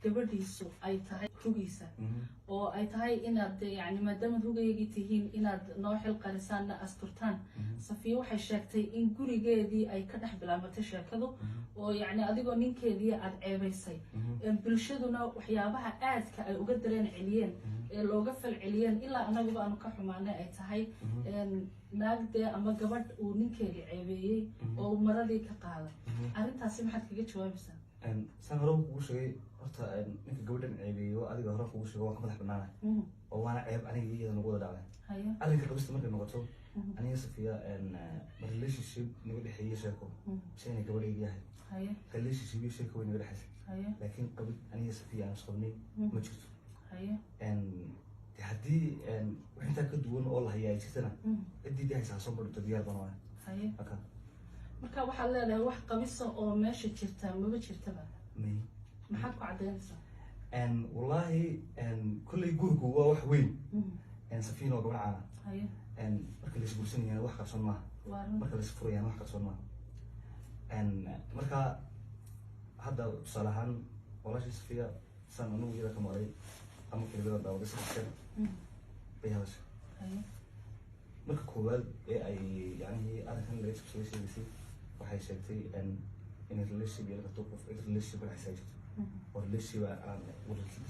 gabadhiisu ay tahay rugiisa oo ay tahay inaad yani maadaama rugayagii tihiin inaad noo xil qarisaanna asturtaan Safiya waxay sheegtay in gurigeedii ay ka dhex bilaabatay sheekadu oo yani adigoo ninkeedii aad ceebaysay bulshaduna waxyaabaha aadka ay uga dareen celiyeen ee looga fal celiyeen ilaa anaguba aanu ka xumaanay ay tahay naagde ama gabadh uu ninkeedii ceebeeyey oo maradii ka qaaday arrintaasi maxaad kaga jawaabaysaa saan hore kugu sheegay horta ninka gabadhan ceebeeyo adiga hore kugu sheego waa ka madax banaanahay oo waana ceeb aniga iyada nagu wada dhacday arrinka qabista markay noqoto aniga Safiya relationship naga dhexeeyay sheeko shayna gabadheedii yahay relationship iyo sheeko way naga dhexeysay laakiin qabid aniga Safiya aan isqabnay ma jirto haddii intaa ka duwan oo la hayaa jirtana ciddii haysaa soo badhto diyaar baan waay marka waxaad leedahay wax qabisa oo meesha jirta maba jirtaba maxaad ku cadaynaysaa wallahi kulley gurigu waa wax weyn Safiina waa gabadh caana marka la isguursanayaan wax qarsoon maaha marka la isfurayaan wax qarsoon maaha marka hadda tusaale ahaan walaashii Safiya saan anugu iyada ka maray ama kelibada daawada saddex bay hadashay marka koowaad ee ay yani arrinkan laga jabsaday sheegaysay waxay sheegtay in relationship iyo qof relationship ay haysato oo relationship